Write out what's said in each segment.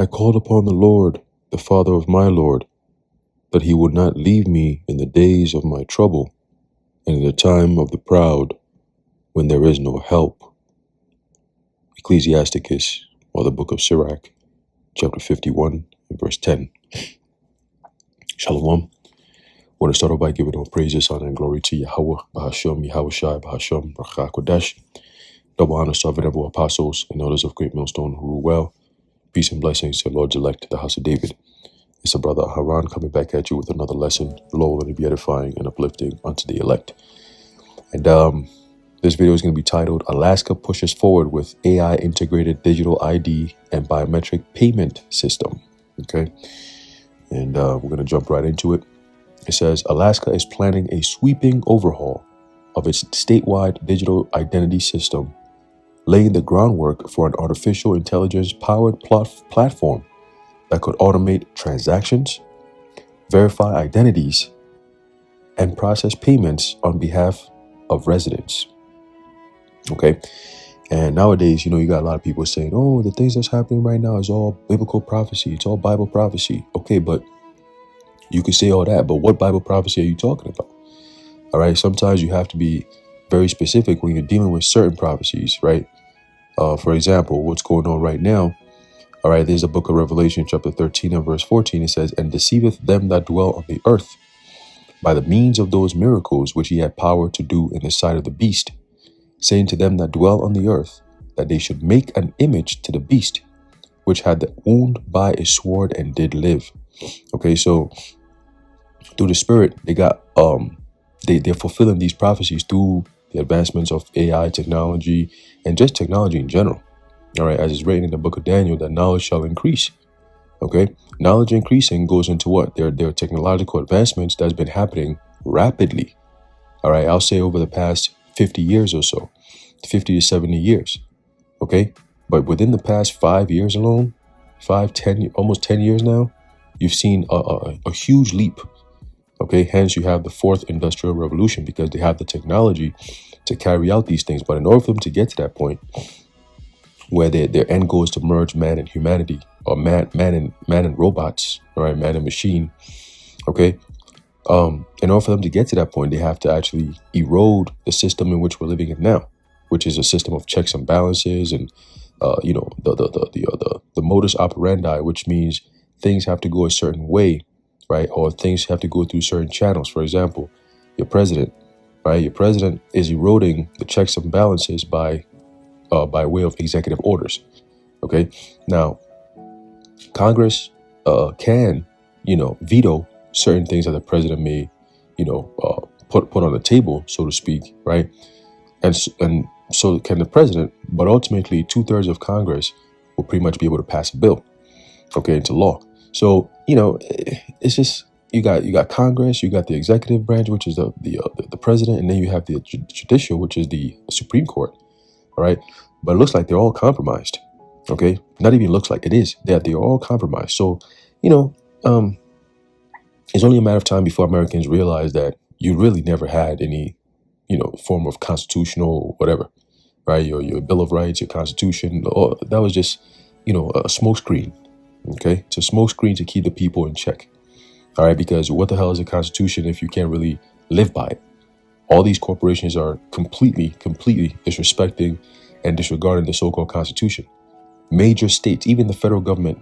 I called upon the Lord, the Father of my Lord, that he would not leave me in the days of my trouble, and in the time of the proud, when there is no help. Ecclesiasticus, or the book of Sirach, chapter 51, and verse 10. Shalom. I want to start off by giving all praises, honor, and glory to Yahweh, Bahashem, Yahweh Shai, Bahashem, Rachah Kodesh. Double honor to our venerable apostles and elders of Great Millstone who rule well. Peace and blessings to Lord's elect, the house of David. It's a brother Haran coming back at you with another lesson, Lord, let it be edifying and uplifting unto the elect. And this video is going to be titled, Alaska Pushes Forward with AI Integrated Digital ID and Biometric Payment System. Okay, and we're going to jump right into it. It says, Alaska is planning a sweeping overhaul of its statewide digital identity system, laying the groundwork for an artificial intelligence-powered platform that could automate transactions, verify identities, and process payments on behalf of residents. Okay, and nowadays, you got a lot of people saying, oh, the things that's happening right now is all biblical prophecy, it's all Bible prophecy. Okay, but you can say all that, but what Bible prophecy are you talking about? All right, sometimes you have to be very specific when you're dealing with certain prophecies, right? For example, what's going on right now, all right, there's a book of Revelation, chapter 13 and verse 14. It says, and deceiveth them that dwell on the earth by the means of those miracles which he had power to do in the sight of the beast, saying to them that dwell on the earth that they should make an image to the beast, which had the wound by a sword and did live. Okay, so through the Spirit, they got they're fulfilling these prophecies through the advancements of AI technology and just technology in general. All right, as it's written in the book of Daniel, that knowledge shall increase. Okay, knowledge increasing goes into what? There are technological advancements that's been happening rapidly. All right, I'll say over the past 50 years or so, 50 to 70 years. Okay, but within the past 5 years alone, 10, almost 10 years now, you've seen a huge leap. Okay, hence you have the fourth industrial revolution because they have the technology to carry out these things. But in order for them to get to that point, where their end goal is to merge man and humanity, or man and robots, all right, man and machine. Okay, in order for them to get to that point, they have to actually erode the system in which we're living in now, which is a system of checks and balances, and the modus operandi, which means things have to go a certain way, right, or things have to go through certain channels. For example, your president, right? Your president is eroding the checks and balances by way of executive orders. Okay, now Congress can veto certain things that the president may put on the table, so to speak, right? And so can the president, but ultimately 2/3 of Congress will pretty much be able to pass a bill, okay, into law. So it's just you got Congress, you got the executive branch, which is the president, and then you have the judicial, which is the Supreme Court. All right, but it looks like they're all compromised. Okay, not even looks like, it is. They're all compromised. So, it's only a matter of time before Americans realize that you really never had any, form of constitutional whatever, right? Your Bill of Rights, your Constitution, that was just, a smokescreen. Okay, it's a smokescreen to keep the people in check. All right, because what the hell is a Constitution if you can't really live by it? All these corporations are completely disrespecting and disregarding the so-called Constitution. Major states, even the federal government,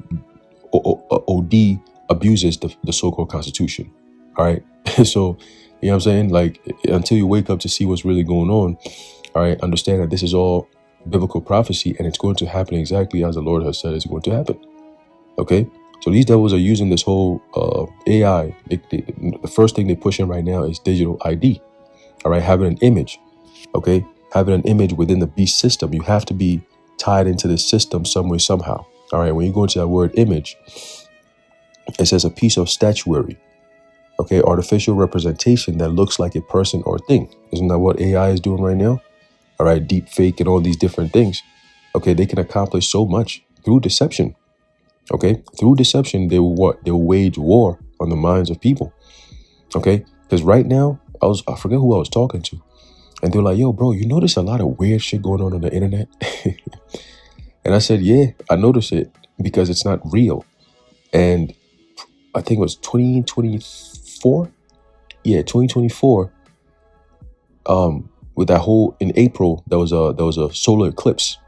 OD abuses the so-called Constitution. All right, so you know what I'm saying? Like, until you wake up to see what's really going on, all right, understand that this is all biblical prophecy, and it's going to happen exactly as the Lord has said it's going to happen. Okay, so these devils are using this whole AI. The first thing they push in right now is digital ID. All right, having an image, okay, having an image within the beast system. You have to be tied into this system some way, somehow. All right, when you go into that word image, it says a piece of statuary, okay, artificial representation that looks like a person or thing. Isn't that what AI is doing right now? All right, deep fake and all these different things. Okay, they can accomplish so much through deception. Okay, through deception, they will what? They will wage war on the minds of people. Okay, because right now, I forget who I was talking to, and they're like, yo, bro, you notice a lot of weird shit going on the internet? And I said, yeah, I noticed it. because it's not real. And I think it was 2024. Yeah, 2024. With that whole, in April, there was a solar eclipse.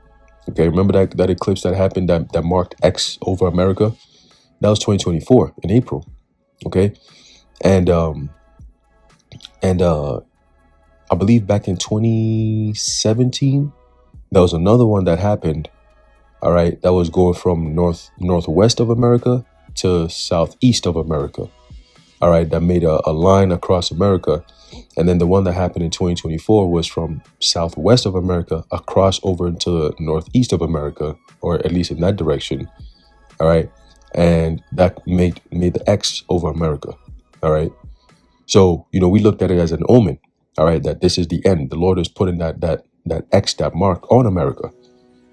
Okay, remember that eclipse that happened that marked X over America? That was 2024 in April. Okay, and I believe back in 2017 there was another one that happened. All right, that was going from northwest of America to southeast of America. All right, that made a line across America. And then the one that happened in 2024 was from southwest of America across over into the northeast of America, or at least in that direction. All right, and that made the X over America. All right, so we looked at it as an omen. All right, that this is the end. The Lord is putting that X, that mark on America.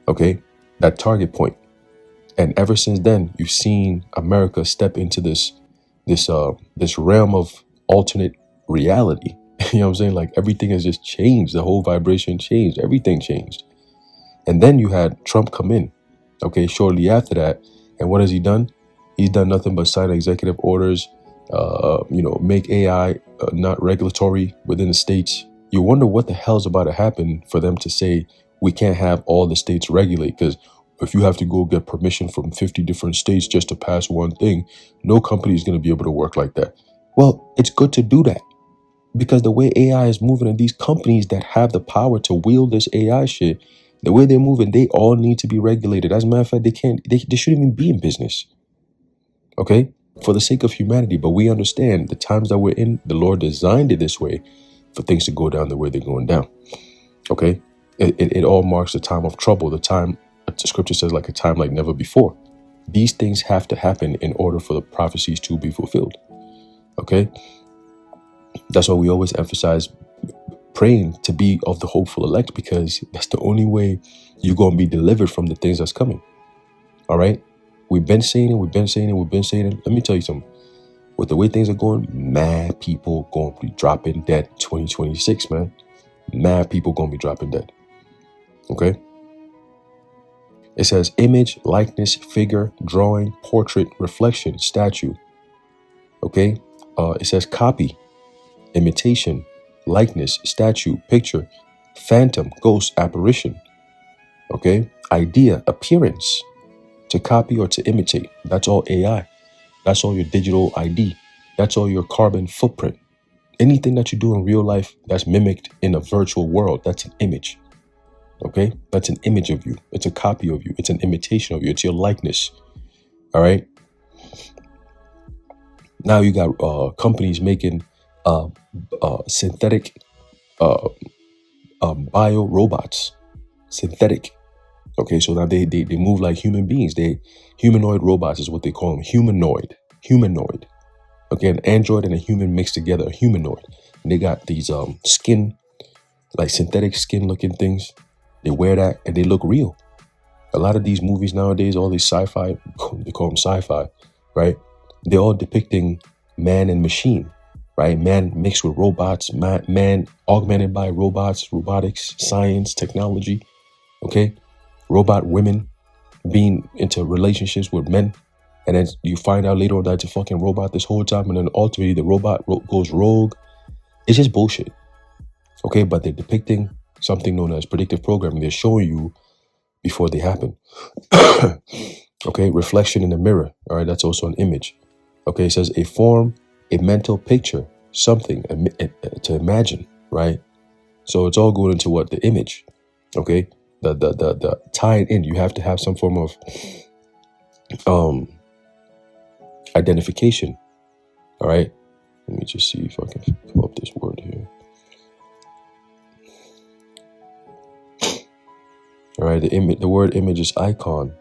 Okay, that target point. And ever since then, you've seen America step into this realm of alternate reality. You know what I'm saying? Like everything has just changed. The whole vibration changed. Everything changed. And then you had Trump come in, okay, shortly after that. And what has he done? He's done nothing but sign executive orders, make AI not regulatory within the states. You wonder what the hell's about to happen for them to say we can't have all the states regulate, because if you have to go get permission from 50 different states just to pass one thing, no company is going to be able to work like that. Well, it's good to do that, because the way AI is moving, and these companies that have the power to wield this AI shit, the way they're moving, they all need to be regulated. As a matter of fact, they shouldn't even be in business. Okay? For the sake of humanity. But we understand the times that we're in, the Lord designed it this way for things to go down the way they're going down. Okay? It all marks the time of trouble, the time, the scripture says, like a time like never before. These things have to happen in order for the prophecies to be fulfilled. Okay? That's why we always emphasize praying to be of the hopeful elect, because that's the only way you're going to be delivered from the things that's coming. All right? We've been saying it. Let me tell you something. With the way things are going, mad people going to be dropping dead 2026, man. Mad people going to be dropping dead. Okay? It says image, likeness, figure, drawing, portrait, reflection, statue. Okay? It says copy, imitation, likeness, statue, picture, phantom, ghost, apparition. Okay? Idea, appearance, to copy or to imitate. That's all AI. That's all your digital ID. That's all your carbon footprint. Anything that you do in real life that's mimicked in a virtual world, that's an image. Okay? That's an image of you. It's a copy of you. It's an imitation of you. It's your likeness. All right? Now you got companies making synthetic bio robots. Synthetic. Okay, so now they move like human beings. Humanoid robots is what they call them. Humanoid. Okay, an android and a human mixed together, a humanoid. And they got these skin, like synthetic skin looking things. They wear that and they look real. A lot of these movies nowadays, all these sci-fi, they call them sci-fi, right? They're all depicting man and machine, right? Man mixed with robots, man augmented by robots, robotics, science, technology, okay? Robot women being into relationships with men, and then you find out later on that it's a fucking robot this whole time, and then ultimately the robot goes rogue. It's just bullshit, okay? But they're depicting something known as predictive programming. They're showing you before they happen. Okay, reflection in the mirror. All right, that's also an image. Okay, it says a form, a mental picture, something to imagine, right? So it's all going into what? The image. Okay, the tying in. You have to have some form of identification. All right, let me just see if I can pull up this word here. All right, the word image is icon,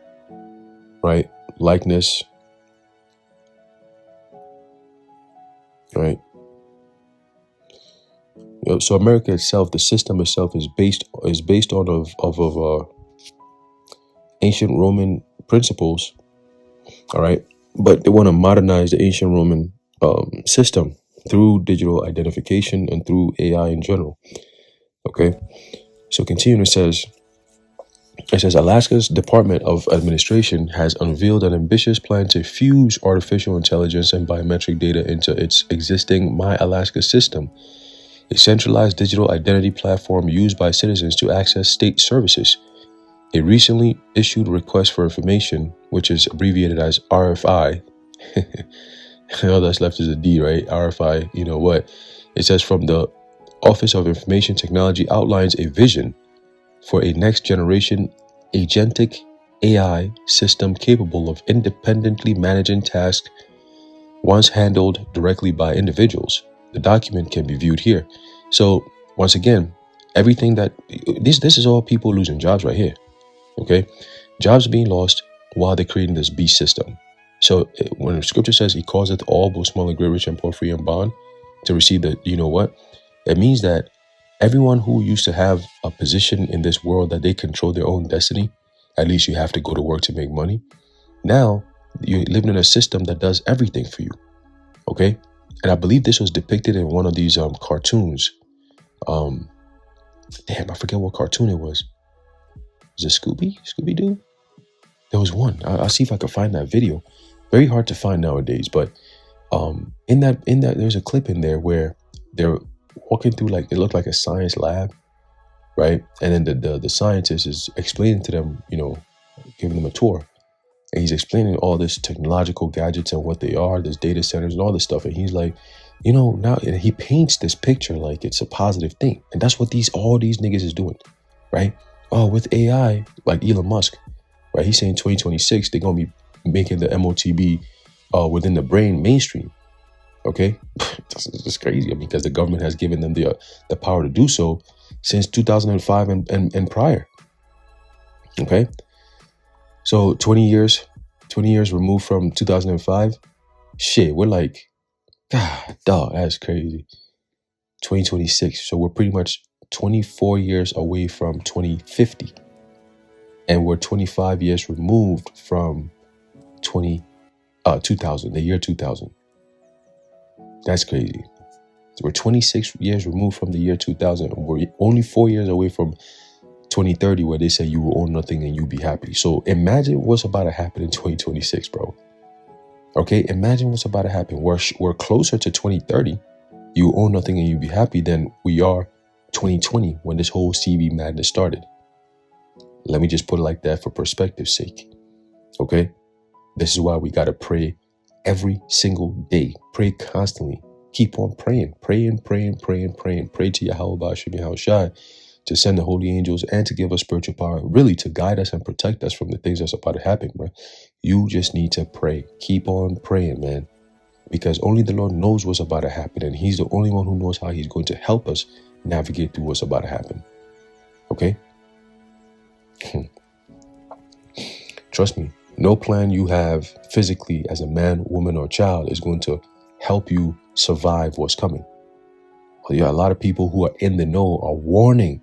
right? Likeness, right? So America itself, the system itself, is based on ancient Roman principles. All right, but they want to modernize the ancient Roman system through digital identification and through AI in general. Okay, so continuing, it says, It says Alaska's Department of Administration has unveiled an ambitious plan to fuse artificial intelligence and biometric data into its existing My Alaska system, a centralized digital identity platform used by citizens to access state services. A recently issued request for information, which is abbreviated as RFI, all that's left is a D, right? RFI, you know what? It says from the Office of Information Technology outlines a vision for a next generation agentic AI system capable of independently managing tasks once handled directly by individuals. The document can be viewed here. So once again, everything that this is all people losing jobs right here. Okay, jobs being lost while they're creating this beast system. So when the scripture says he causeth all, both small and great, rich and poor, free and bond, to receive the, you know what? It means that everyone who used to have a position in this world that they control their own destiny, at least you have to go to work to make money. Now you're living in a system that does everything for you. Okay, and I believe this was depicted in one of these cartoons. Damn, I forget what cartoon it was. Was it Scooby-Doo? There was one. I'll see if I can find that video. Very hard to find nowadays, but in that there's a clip in there where they're walking through, like, it looked like a science lab, right? And then the scientist is explaining to them, you know, giving them a tour, and he's explaining all this technological gadgets and what they are, this data centers and all this stuff, and he's like, you know, now, and he paints this picture like it's a positive thing, and that's what all these niggas is doing, right? Oh, with AI, like Elon Musk, right? He's saying 2026 they're gonna be making the MOTB within the brain mainstream. Okay, this is crazy. I mean, because the government has given them the power to do so since 2005 and prior. Okay, so 20 years removed from 2005. Shit, we're like, God, dog, that's crazy. 2026, so we're pretty much 24 years away from 2050, and we're 25 years removed from 2000, the year 2000. That's crazy. So we're 26 years removed from the year 2000, and we're only 4 years away from 2030, where they say you will own nothing and you be happy. So imagine what's about to happen in 2026, bro. Okay, imagine what's about to happen. We're closer to 2030, you own nothing and you be happy, than we are 2020 when this whole CV madness started. Let me just put it like that for perspective's sake. Okay, this is why we got to pray every single day. Pray constantly. Keep on praying. Pray to Yahweh Ba'ashem Yahweh Shai to send the holy angels and to give us spiritual power, really to guide us and protect us from the things that's about to happen, bro. You just need to pray. Keep on praying, man, because only the Lord knows what's about to happen, and he's the only one who knows how he's going to help us navigate through what's about to happen. Okay? Trust me, no plan you have physically as a man, woman, or child is going to help you survive what's coming. Yeah, a lot of people who are in the know are warning,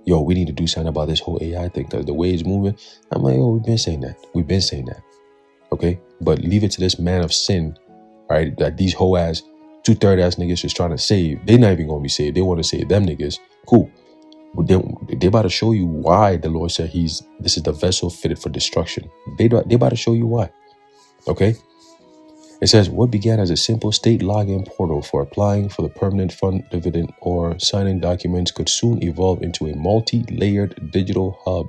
yo, we need to do something about this whole AI thing because the way it's moving. I'm like, oh, we've been saying that. Okay? But leave it to this man of sin, right? That these whole ass, 2/3 ass niggas just trying to save. They're not even going to be saved. They want to save them niggas. Cool. But they about to show you why the Lord said this is the vessel fitted for destruction. They about to show you why. Okay? It says, what began as a simple state login portal for applying for the permanent fund dividend or signing documents could soon evolve into a multi-layered digital hub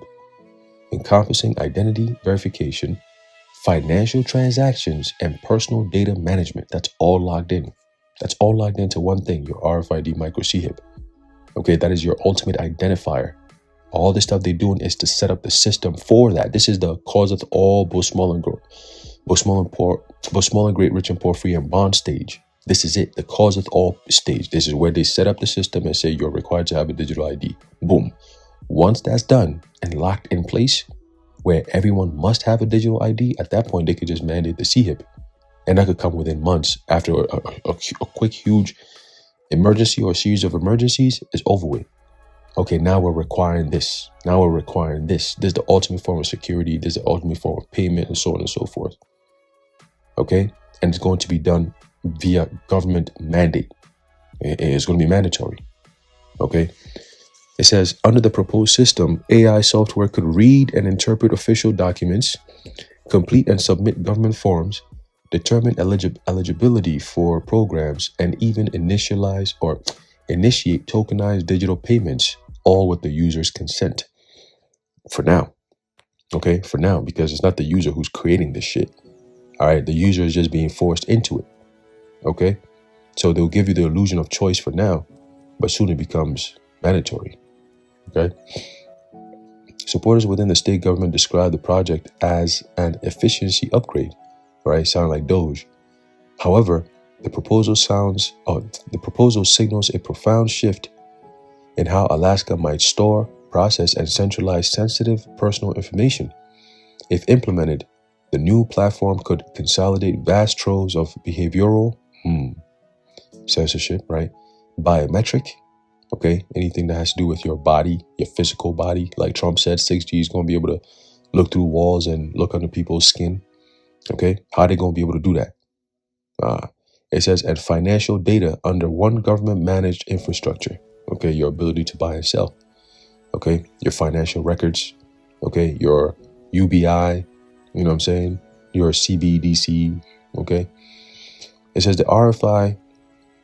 encompassing identity verification, financial transactions, and personal data management. That's all logged in. That's all logged into one thing, your RFID micro CHIP. Okay, that is your ultimate identifier. All the stuff they're doing is to set up the system for that. This is the cause of all, both small and great, rich and poor, free and bond stage. This is it, the cause of all stage. This is where they set up the system and say you're required to have a digital ID. Boom. Once that's done and locked in place, where everyone must have a digital ID, at that point they could just mandate the CHIP, and that could come within months after a quick, huge emergency or series of emergencies is over with. Okay, now we're requiring this. This is the ultimate form of security. This is the ultimate form of payment, and so on and so forth. Okay, and it's going to be done via government mandate. It's going to be mandatory. Okay, It says, under the proposed system, AI software could read and interpret official documents, complete and submit government forms, determine eligibility for programs, and even initialize or initiate tokenized digital payments, all with the user's consent. For now, okay? For now, because it's not the user who's creating this shit. All right, the user is just being forced into it, okay? So they'll give you the illusion of choice for now, but soon it becomes mandatory, okay? Supporters within the state government describe the project as an efficiency upgrade, right? Sound like Doge. However, the proposal signals a profound shift in how Alaska might store, process, and centralize sensitive personal information. If implemented, the new platform could consolidate vast troves of behavioral censorship, right? Biometric, okay? Anything that has to do with your body, your physical body. Like Trump said, 6G is going to be able to look through walls and look under people's skin, okay? How are they going to be able to do that? It says, and financial data under one government-managed infrastructure, okay? Your ability to buy and sell, okay? Your financial records, okay? Your UBI, you know what I'm saying? Your CBDC, okay? It says the RFI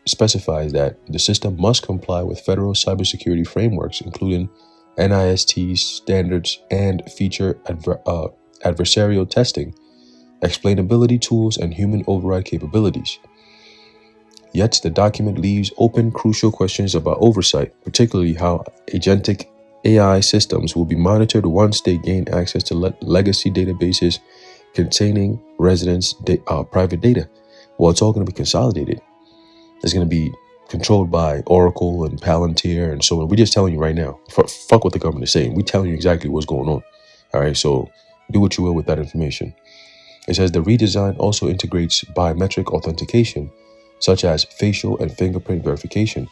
specifies that the system must comply with federal cybersecurity frameworks, including NIST standards and feature adversarial testing, explainability tools, and human override capabilities. Yet the document leaves open crucial questions about oversight, particularly how agentic AI systems will be monitored once they gain access to legacy databases containing residents' private data. Well, it's all going to be consolidated. It's going to be controlled by Oracle and Palantir and so on. We're just telling you right now. Fuck what the government is saying. We're telling you exactly what's going on. All right, so do what you will with that information. It says the redesign also integrates biometric authentication, such as facial and fingerprint verification.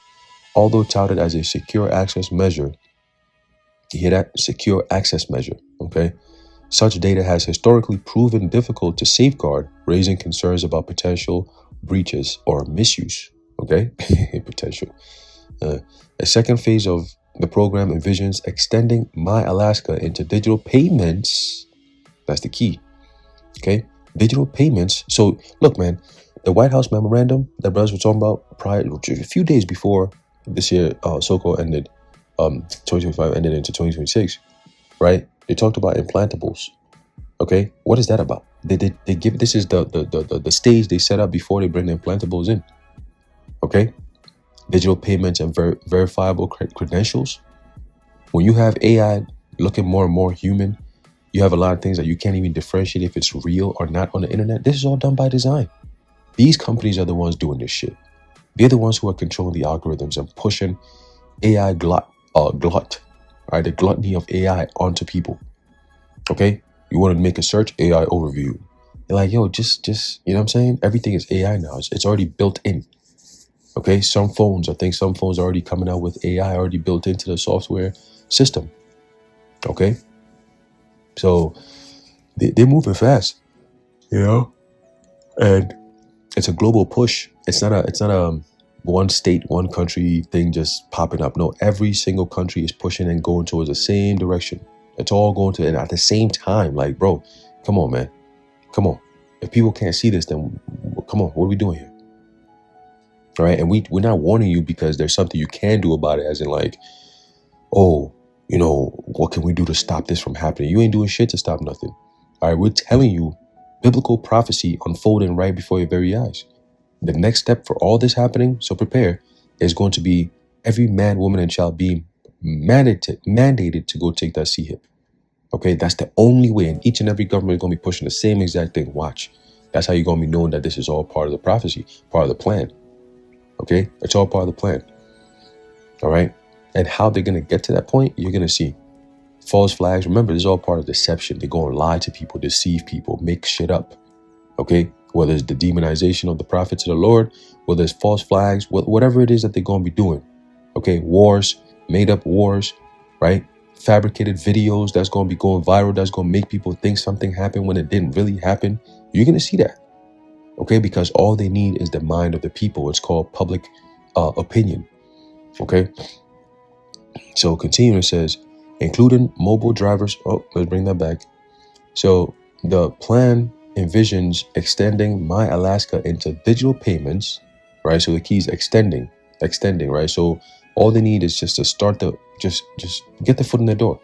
Although touted as a secure access measure, you hear that? Secure access measure, okay? Such data has historically proven difficult to safeguard, raising concerns about potential breaches or misuse, okay? Potential. A second phase of the program envisions extending My Alaska into digital payments. That's the key, okay? Digital payments. So, look, man, the White House memorandum that brothers were talking about a few days before this year, so-called ended, 2025 ended into 2026, right? They talked about implantables. Okay, what is that about? They give, this is the stage they set up before they bring the implantables in. Okay, digital payments and verifiable credentials. When you have AI looking more and more human, you have a lot of things that you can't even differentiate if it's real or not on the internet. This is all done by design. These companies are the ones doing this shit. They're the ones who are controlling the algorithms and pushing AI glut, right? The gluttony of AI onto people. Okay, you want to make a search, AI overview. You're like, yo, just you know what I'm saying? Everything is AI now. It's already built in. Okay, some phones are already coming out with AI already built into the software system. Okay, so they're moving fast, you know, and it's a global push. It's not a one state, one country thing just popping up. No, every single country is pushing and going towards the same direction. It's all going to, and at the same time, like, bro, come on, man. Come on. If people can't see this, then come on, what are we doing here? All right, and we're not warning you because there's something you can do about it, as in like, oh, you know, what can we do to stop this from happening? You ain't doing shit to stop nothing. All right, we're telling you biblical prophecy unfolding right before your very eyes. The next step for all this happening, so prepare, is going to be every man, woman, and child being mandated to go take that CHIP. Okay, that's the only way. And each and every government is going to be pushing the same exact thing. Watch. That's how you're going to be knowing that this is all part of the prophecy, part of the plan. Okay, it's all part of the plan. All right, and how they're going to get to that point, you're going to see. False flags. Remember, this is all part of deception. They're going to lie to people, deceive people, make shit up. Okay, whether it's the demonization of the prophets of the Lord, whether it's false flags, whatever it is that they're going to be doing. Okay, wars, made up wars, right? Fabricated videos that's going to be going viral, that's going to make people think something happened when it didn't really happen. You're going to see that. Okay, because all they need is the mind of the people. It's called public opinion. Okay, So continuing, it says, including mobile drivers. Oh, let's bring that back. So the plan envisions extending My Alaska into digital payments, right? So the key is extending, right? So all they need is just to start just get the foot in the door.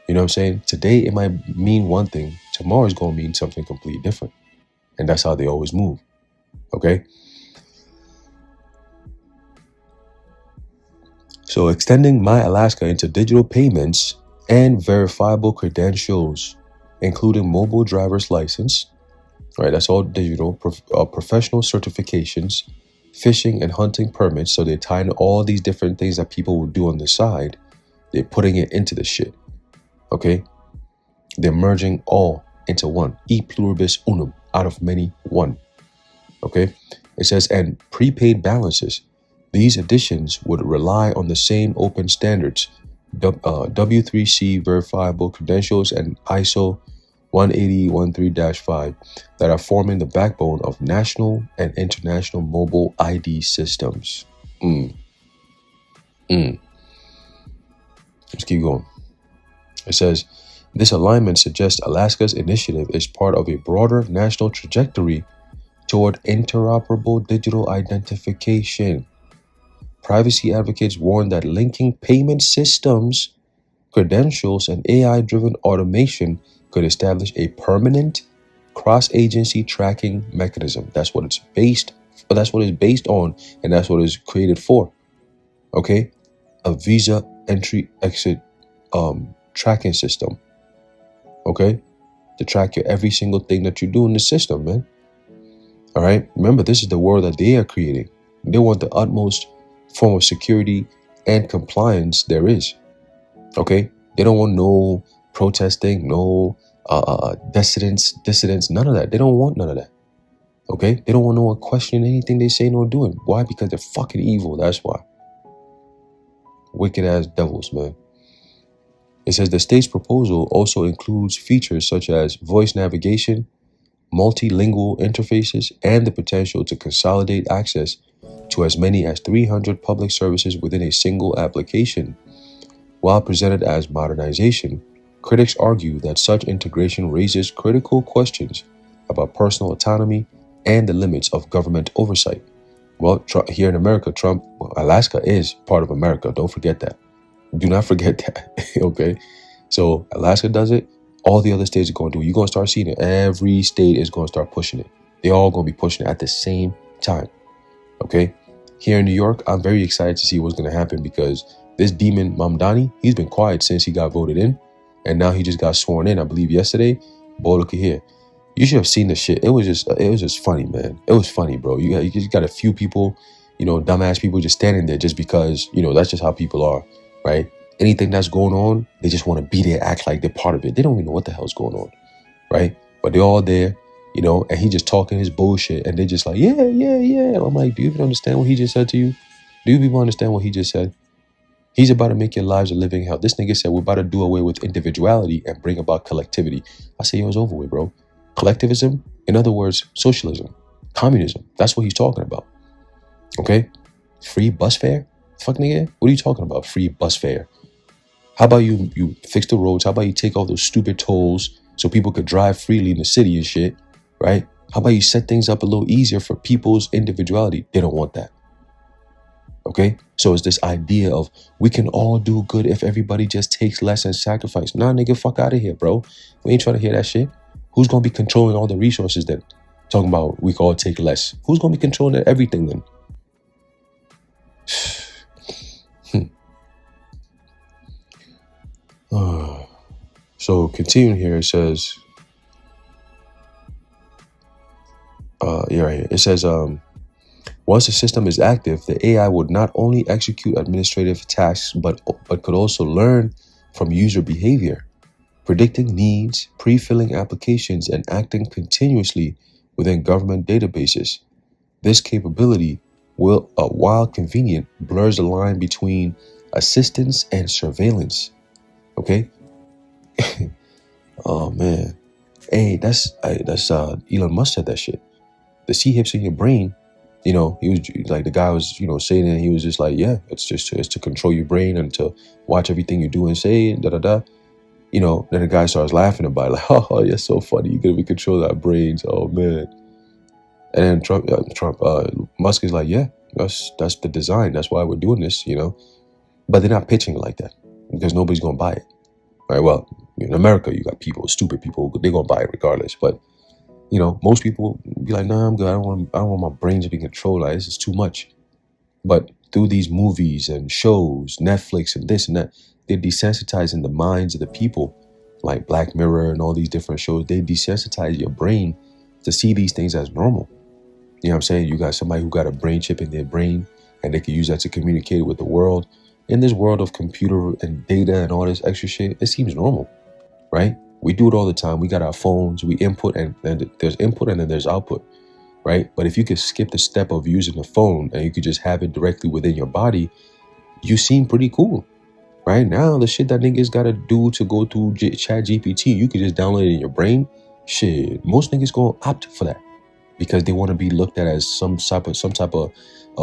You know what I'm saying? Today it might mean one thing, tomorrow is going to mean something completely different. And that's how they always move. Okay? So extending My Alaska into digital payments and verifiable credentials, including mobile driver's license, right? That's all digital, professional certifications, fishing and hunting permits. So they're tying all these different things that people will do on the side. They're putting it into the shit. Okay? They're merging all into one. E pluribus unum, out of many, one. Okay? It says, and prepaid balances. These additions would rely on the same open standards, W3C verifiable credentials and ISO 18013-5 that are forming the backbone of national and international mobile ID systems. Let's keep going. It says, this alignment suggests Alaska's initiative is part of a broader national trajectory toward interoperable digital identification. Privacy advocates warn that linking payment systems, credentials, and AI-driven automation could establish a permanent cross-agency tracking mechanism. That's what it's based on, and that's what it's created for. Okay? A visa entry-exit tracking system. Okay? To track your every single thing that you do in the system, man. All right? Remember, this is the world that they are creating. They want the utmost form of security and compliance there is. Okay? They don't want no protesting, no dissidents, none of that. They don't want none of that. Okay? They don't want no one questioning anything they say nor doing. Why? Because they're fucking evil. That's why. Wicked ass devils, man. It says the state's proposal also includes features such as voice navigation, multilingual interfaces, and the potential to consolidate access to as many as 300 public services within a single application. While presented as modernization, critics argue that such integration raises critical questions about personal autonomy and the limits of government oversight. Well, here in America, Alaska is part of America. Don't forget that. Do not forget that. Okay? So Alaska does it. All the other states are going to do it. You're going to start seeing it. Every state is going to start pushing it. They're all going to be pushing it at the same time. Okay? Here in New York, I'm very excited to see what's going to happen because this demon Mamdani, he's been quiet since he got voted in. And now he just got sworn in, I believe, yesterday. Boy, look at here. You should have seen the shit. It was just funny, man. It was funny, bro. You just got a few people, dumbass people just standing there just because, that's just how people are, right? Anything that's going on, they just want to be there, act like they're part of it. They don't even know what the hell's going on, right? But they're all there, and he just talking his bullshit, and they're just like, yeah. And I'm like, do you even understand what he just said to you? Do you people understand what he just said? He's about to make your lives a living hell. This nigga said we're about to do away with individuality and bring about collectivity. I say, it's over with, bro. Collectivism, in other words, socialism, communism. That's what he's talking about. Okay? Free bus fare? Fuck nigga, what are you talking about? Free bus fare. How about you fix the roads? How about you take off those stupid tolls so people could drive freely in the city and shit, right? How about you set things up a little easier for people's individuality? They don't want that. Okay? So it's this idea of we can all do good if everybody just takes less and sacrifice. Nah, nigga, fuck out of here, bro. We ain't trying to hear that shit. Who's going to be controlling all the resources then? Talking about we can all take less. Who's going to be controlling everything then? So continuing here, it says, right here. It says, once the system is active, the AI would not only execute administrative tasks, but could also learn from user behavior, predicting needs, pre-filling applications, and acting continuously within government databases. This capability will, while convenient, blurs the line between assistance and surveillance. Okay? Oh man. Hey, that's Elon Musk said that shit. The C-hips in your brain You know, he was like, the guy was, you know, saying it. He was just like, yeah, it's to control your brain and to watch everything you do and say, and da da da. You know, then the guy starts laughing about it, like, oh, you're so funny. You're gonna be controlling our brains. Oh man. And then Musk is like, yeah, that's the design. That's why we're doing this. You know, but they're not pitching it like that because nobody's gonna buy it. All right. Well, in America, you got people, stupid people, they're gonna buy it regardless. But you know, most people be like, nah, I'm good. I don't want my brains to be controlled. Like, this is too much. But through these movies and shows, Netflix and this and that, they're desensitizing the minds of the people, like Black Mirror and all these different shows. They desensitize your brain to see these things as normal. You know what I'm saying? You got somebody who got a brain chip in their brain and they can use that to communicate with the world. In this world of computer and data and all this extra shit, it seems normal, right? We do it all the time. We got our phones, we input, and then there's input and then there's output, right? But if you could skip the step of using the phone and you could just have it directly within your body, you seem pretty cool. Right now, the shit that niggas gotta do to go through Chat GPT, you could just download it in your brain. Shit, most niggas gonna opt for that because they want to be looked at as some type of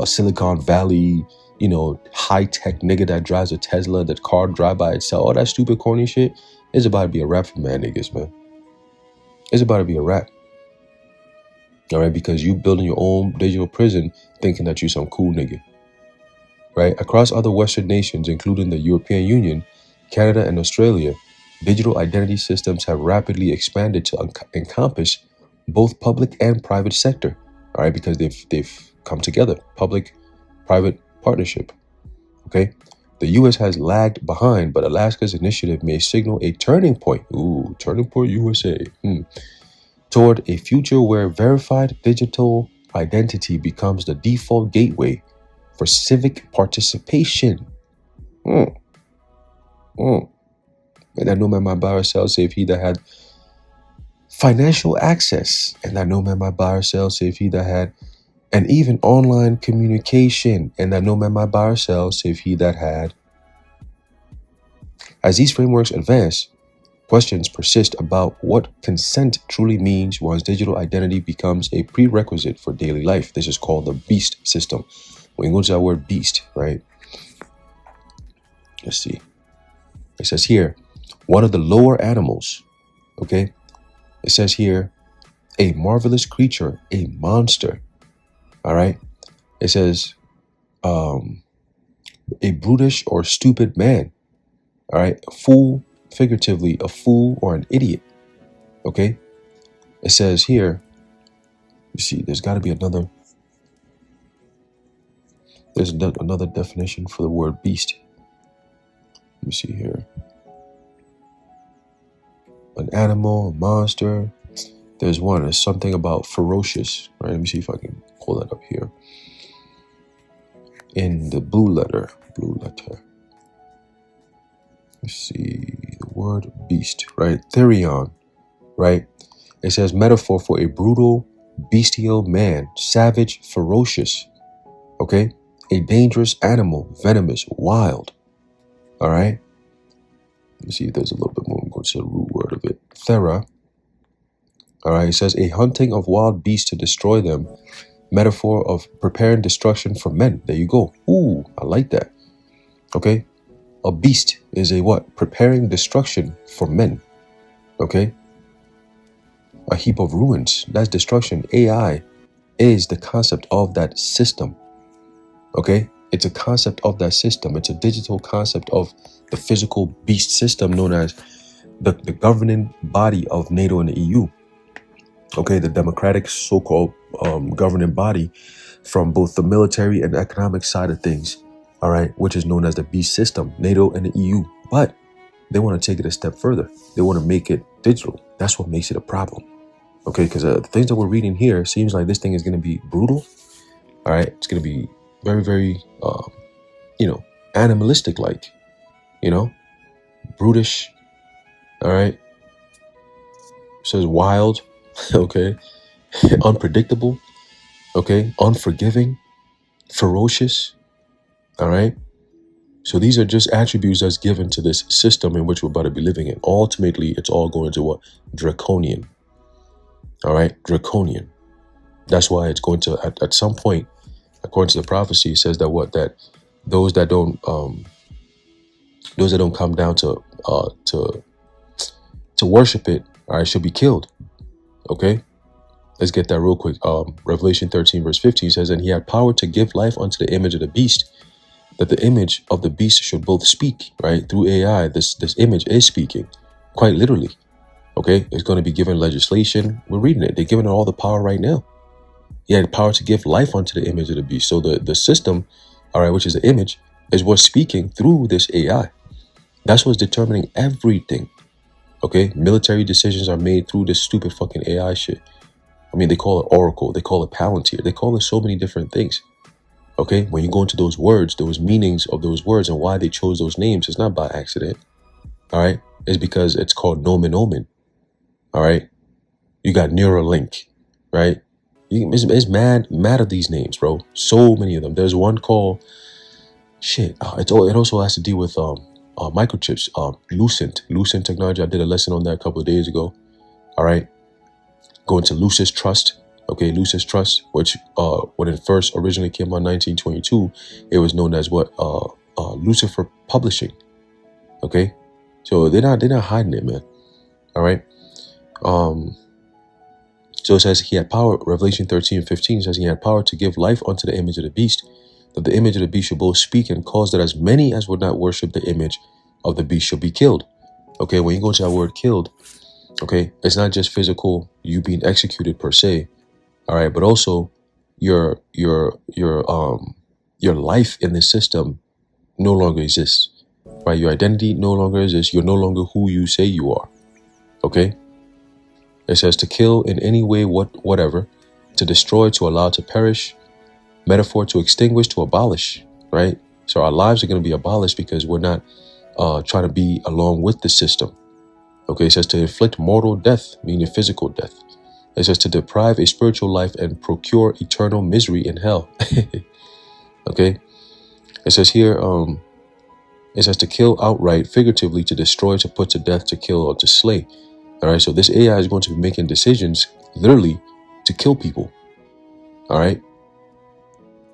Silicon Valley, you know, high tech nigga that drives a Tesla, that car drive by itself. All that stupid corny shit is about to be a rap for mad niggas, man. It's about to be a rap. All right, because you building your own digital prison, thinking that you some cool nigga. Right? Across other Western nations, including the European Union, Canada, and Australia, digital identity systems have rapidly expanded to encompass both public and private sector. All right, because they've come together, public-private partnership. Okay, the U.S. has lagged behind, but Alaska's initiative may signal a turning point. Ooh, turning point, USA. Toward a future where verified digital identity becomes the default gateway for civic participation. And that no man might buy or sell save he that had financial access. And that no man might buy or sell save he that had, and even online communication. And that no man might buy or sell save he that had. As these frameworks advance, questions persist about what consent truly means once digital identity becomes a prerequisite for daily life. This is called the BEAST system. When you go to that word beast, right? Let's see. It says here, one of the lower animals, okay? It says here, a marvelous creature, a monster, all right? It says, a brutish or stupid man, all right? A fool, figuratively, a fool or an idiot, okay? It says here, you see, there's got to be another definition for the word beast. Let me see here. An animal, a monster. There's one. There's something about ferocious. Right? Let me see if I can pull that up here. In the blue letter. Let's see. The word beast. Right? Therion. Right? It says metaphor for a brutal, bestial man. Savage, ferocious. Okay? A dangerous animal, venomous, wild. All right. Let me see if there's a little bit more. I'm going to the root word of it. Thera. All right. It says a hunting of wild beasts to destroy them. Metaphor of preparing destruction for men. There you go. Ooh, I like that. Okay. A beast is a what? Preparing destruction for men. Okay. A heap of ruins. That's destruction. AI is the concept of that system. Okay, it's a concept of that system. It's a digital concept of the physical beast system known as the governing body of NATO and the EU. Okay, the democratic so-called governing body from both the military and economic side of things. All right, which is known as the beast system, NATO and the EU. But they want to take it a step further. They want to make it digital. That's what makes it a problem. Okay, because the things that we're reading here seems like this thing is going to be brutal. All right, it's going to be very, very, animalistic, like, brutish. All right. It says wild. Okay. Unpredictable. Okay. Unforgiving. Ferocious. All right. So these are just attributes that's given to this system in which we're about to be living in. Ultimately, it's all going to what? Draconian. All right. Draconian. That's why it's going to at some point, according to the prophecy, it says that that those that don't come down to worship it, all right, should be killed. Okay, let's get that real quick. Revelation 13 verse 15 says, and he had power to give life unto the image of the beast, that the image of the beast should both speak, right? Through AI, this image is speaking, quite literally. Okay, it's going to be given legislation. We're reading it. They're giving it all the power right now. He had power to give life unto the image of the beast. So the system, all right, which is the image, is what's speaking through this AI. That's what's determining everything. Okay, military decisions are made through this stupid fucking AI shit. I mean, they call it Oracle, they call it Palantir, they call it so many different things. Okay, when you go into those words, those meanings of those words and why they chose those names, it's not by accident. All right, it's because it's called Nomen Omen. All right, you got Neuralink, right? It's mad of these names, bro. So many of them. There's one called shit. It also has to deal with microchips. Lucent technology. I did a lesson on that a couple of days ago. All right, going to Lucis Trust. Okay, Lucis Trust, which when it first originally came out in 1922, it was known as what Lucifer Publishing. Okay, so they're not hiding it, man. All right. So it says he had power. Revelation 13:15 says he had power to give life unto the image of the beast, that the image of the beast should both speak and cause that as many as would not worship the image of the beast should be killed. Okay, when you go to that word killed, okay, it's not just physical, you being executed per se. All right, but also your life in the system no longer exists. Right, your identity no longer exists. You're no longer who you say you are. Okay. It says to kill in any way, whatever, to destroy, to allow to perish, metaphor to extinguish, to abolish, right? So our lives are going to be abolished because we're not trying to be along with the system. Okay, it says to inflict mortal death, meaning physical death. It says to deprive a spiritual life and procure eternal misery in hell. Okay, it says here, it says to kill outright, figuratively, to destroy, to put to death, to kill, or to slay. All right, so this AI is going to be making decisions literally to kill people. All right,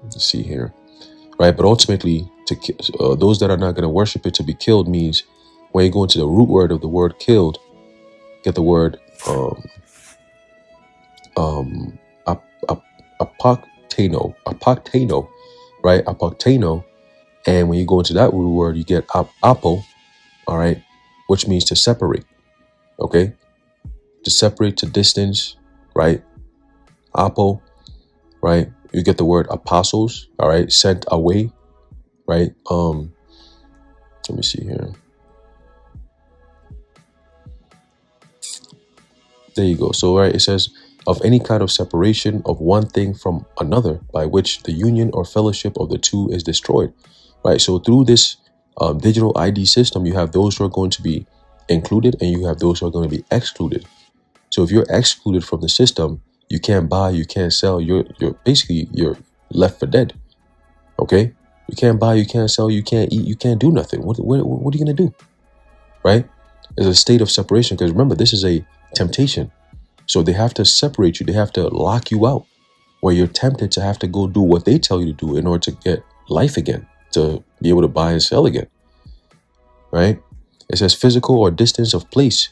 let's see here. Right, but ultimately, to those that are not going to worship it, to be killed means when you go into the root word of the word killed, get the word apoktano, right? Apoktano, and when you go into that root word, you get apo, all right, which means to separate. Okay, to separate, to distance, right? Apo, right? You get the word apostles, all right, sent away, right? Let me see here. There you go. So, right, it says of any kind of separation of one thing from another, by which the union or fellowship of the two is destroyed, right? So through this digital ID system, you have those who are going to be included and you have those who are going to be excluded. So if you're excluded from the system, you can't buy, you can't sell, you're basically left for dead. Okay, you can't buy, you can't sell, you can't eat, you can't do nothing. What are you gonna do? Right? It's a state of separation, because remember, this is a temptation. So they have to separate you, they have to lock you out, where you're tempted to have to go do what they tell you to do in order to get life again, to be able to buy and sell again. Right? It says physical or distance of place,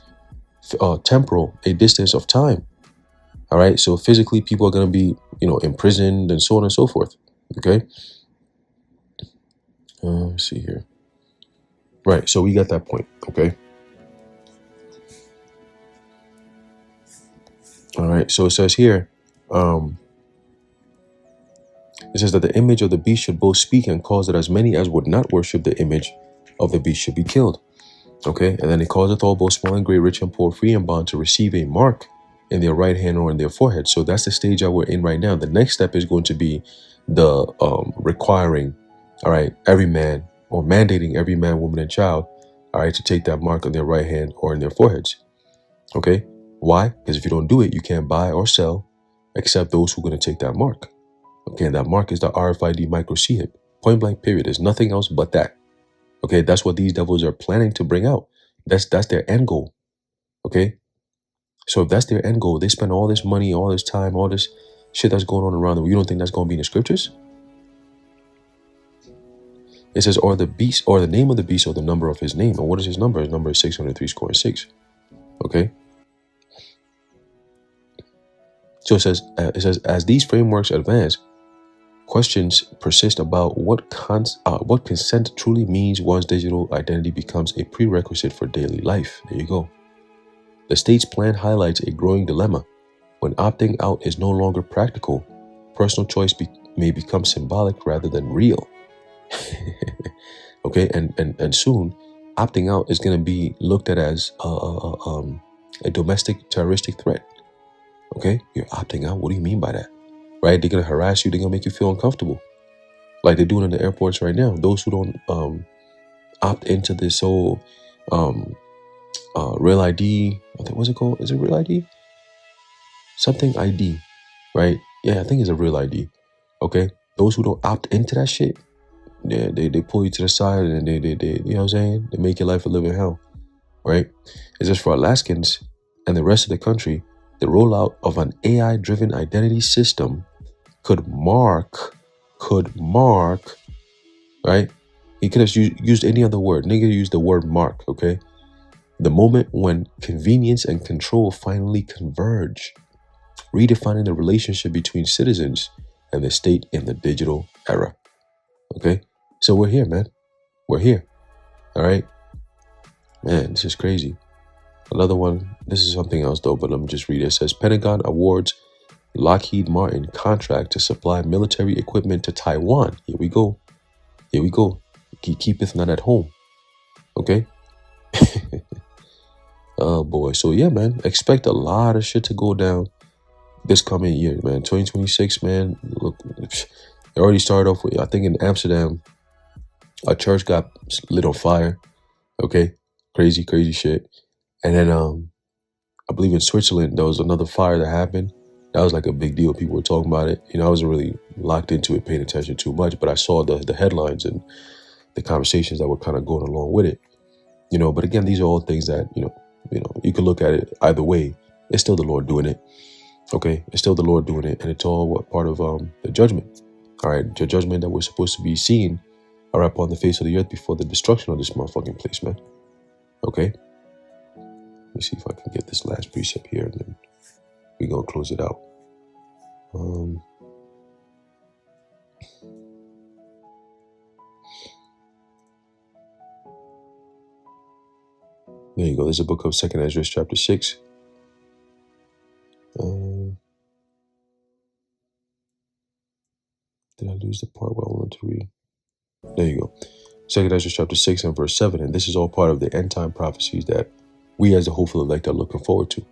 temporal, a distance of time. All right, so physically people are going to be, imprisoned and so on and so forth. Okay, let's see here. Right, so we got that point. Okay, all right, so it says here, it says that the image of the beast should both speak and cause that as many as would not worship the image of the beast should be killed. Okay, and then it causeth all, both small and great, rich and poor, free and bond, to receive a mark in their right hand or in their forehead. So that's the stage that we're in right now. The next step is going to be the requiring, all right, every man, or mandating every man, woman, and child, all right, to take that mark on their right hand or in their foreheads. Okay, why? Because if you don't do it, you can't buy or sell except those who are going to take that mark. Okay, and that mark is the RFID micro chip. Point blank, period. There's nothing else but that. Okay, that's what these devils are planning to bring out. That's their end goal. Okay, so if that's their end goal, they spend all this money, all this time, all this shit that's going on around the world, you don't think that's going to be in the scriptures? It says, or the beast, or the name of the beast, or the number of his name. And what is his number? His number is 603 score and 6. Okay. So it says, as these frameworks advance, questions persist about what consent truly means once digital identity becomes a prerequisite for daily life. There you go. The state's plan highlights a growing dilemma. When opting out is no longer practical, personal choice may become symbolic rather than real. Okay, and soon, opting out is going to be looked at as a domestic terroristic threat. Okay, you're opting out. What do you mean by that? Right? They're going to harass you. They're going to make you feel uncomfortable. Like they're doing in the airports right now. Those who don't opt into this whole Real ID, what's it called? Is it Real ID? Something ID, right? Yeah, I think it's a Real ID. Okay, those who don't opt into that shit, yeah, they pull you to the side and they you know what I'm saying? They make your life a living hell, right? It's just for Alaskans and the rest of the country. The rollout of an AI-driven identity system could mark, right? He could have used any other word. Nigga used the word mark, okay? The moment when convenience and control finally converge, redefining the relationship between citizens and the state in the digital era. Okay? So we're here, man. We're here. All right? Man, this is crazy. Another one, this is something else though, but let me just read it. It says, Pentagon awards Lockheed Martin contract to supply military equipment to Taiwan. Here we go. Here we go. He keepeth not at home. Okay? Oh boy. So yeah, man, expect a lot of shit to go down this coming year, man. 2026, man. Look, it already started off with, I think in Amsterdam, a church got lit on fire. Okay? Crazy shit. And then I believe in Switzerland, there was another fire that happened. That was like a big deal. People were talking about it. You know, I wasn't really locked into it, paying attention too much, but I saw the headlines and the conversations that were kind of going along with it. You know, but again, these are all things that, you know, you can look at it either way. It's still the Lord doing it. Okay? It's still the Lord doing it. And it's all part of the judgment. All right? The judgment that we're supposed to be seeing are upon the face of the earth before the destruction of this motherfucking place, man. Okay? Let me see if I can get this last precept here, and then we're going to close it out. There you go. There's a book of 2nd Ezra, chapter 6. Did I lose the part where I wanted to read? There you go. 2nd Ezra, chapter 6 and verse 7. And this is all part of the end time prophecies that we as the hopeful elect are looking forward to.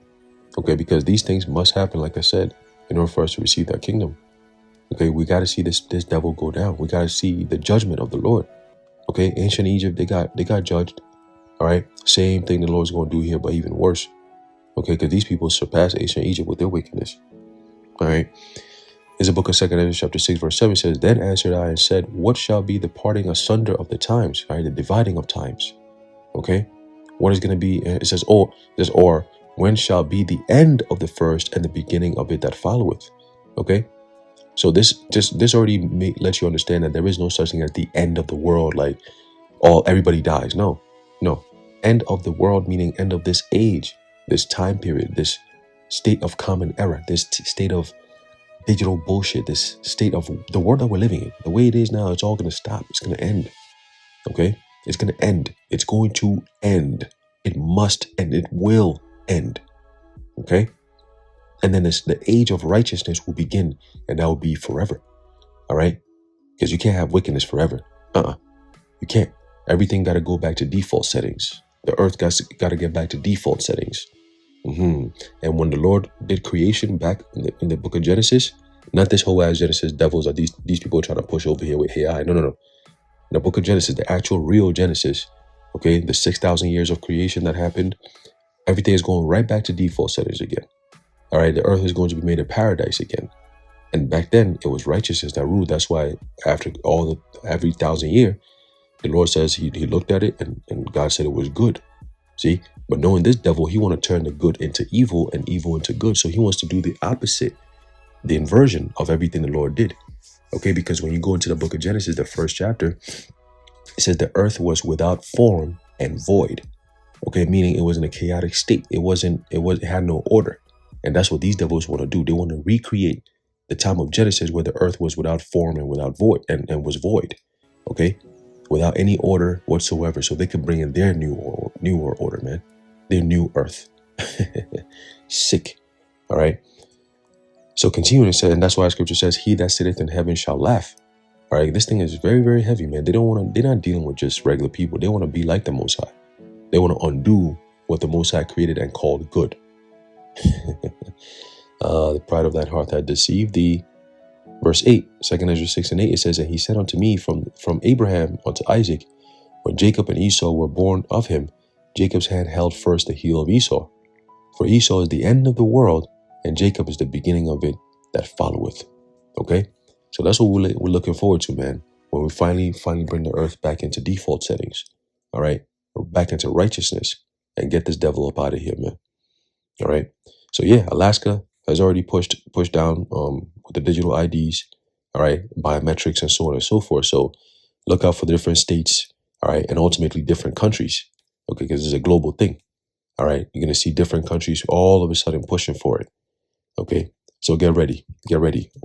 Okay, because these things must happen, like I said, in order for us to receive that kingdom. Okay, we got to see this devil go down. We got to see the judgment of the Lord. Okay, ancient Egypt, they got judged. All right, same thing the Lord's going to do here, but even worse. Okay, because these people surpass ancient Egypt with their wickedness. All right, there's a book of 2nd Ezra, chapter 6, verse 7 says, Then answered I and said, What shall be the parting asunder of the times? Right, the dividing of times. Okay, what is going to be? It says, or when shall be the end of the first and the beginning of it that followeth? Okay. So this already lets you understand that there is no such thing as the end of the world, like everybody dies. No. End of the world meaning end of this age, this time period, this state of common era, this state of digital bullshit, this state of the world that we're living in. The way it is now, it's all going to stop. It's going to end. Okay? It's going to end. It's going to end. It must and it will end. Okay? And then the age of righteousness will begin, and that will be forever. All right? Because you can't have wickedness forever. You can't. Everything got to go back to default settings. The earth got to get back to default settings. And when the Lord did creation back in the book of Genesis, not this whole ass Genesis devils that these people are trying to push over here with AI. No. In the book of Genesis, the actual real Genesis, okay, the 6,000 years of creation that happened, everything is going right back to default settings again. All right, the earth is going to be made a paradise again. And back then, it was righteousness that ruled. That's why after every 1,000 year, the Lord says he looked at it and God said it was good. See? But knowing this devil, he want to turn the good into evil and evil into good. So he wants to do the opposite. the inversion of everything the Lord did. Okay, because when you go into the book of Genesis, the first chapter, it says the earth was without form and void. Okay, meaning it was in a chaotic state. It had no order. And that's what these devils want to do. They want to recreate the time of Genesis where the earth was without form and without void and was void. Okay, without any order whatsoever. So they could bring in their newer order, man. Their new earth. Sick. All right. So continuing to say, and that's why scripture says, he that sitteth in heaven shall laugh. All right. This thing is very, very heavy, man. They're not dealing with just regular people. They want to be like the Most High. They want to undo what the Most High created and called good. The pride of that heart had deceived thee. Verse 8, 2 Ezra 6 and 8, it says, and he said unto me, from Abraham unto Isaac, when Jacob and Esau were born of him, Jacob's hand held first the heel of Esau. For Esau is the end of the world, and Jacob is the beginning of it that followeth. Okay? So that's what we're looking forward to, man, when we finally bring the earth back into default settings. All right? Or back into righteousness and get this devil up out of here, man. All right? So yeah, Alaska has already pushed down with the digital IDs, all right, biometrics and so on and so forth. So look out for the different states, all right, and ultimately different countries, okay, because it's a global thing, all right. You're going to see different countries all of a sudden pushing for it, okay. So get ready.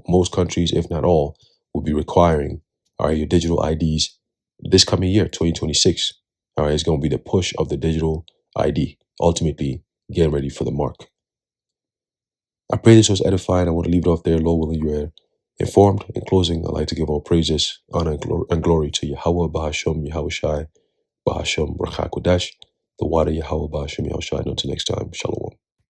Most countries, if not all, will be requiring, all right, your digital IDs this coming year, 2026, all right. It's going to be the push of the digital ID. Ultimately, get ready for the mark. I pray this was edifying. I want to leave it off there. Lord willing, you are informed. In closing, I'd like to give all praises, honor, and glory to Yahweh, Bahasham, Yahushai, Bahasham, Rakha Kodesh, the water Yahweh, Bahasham, Yahushai. Until next time, Shalom.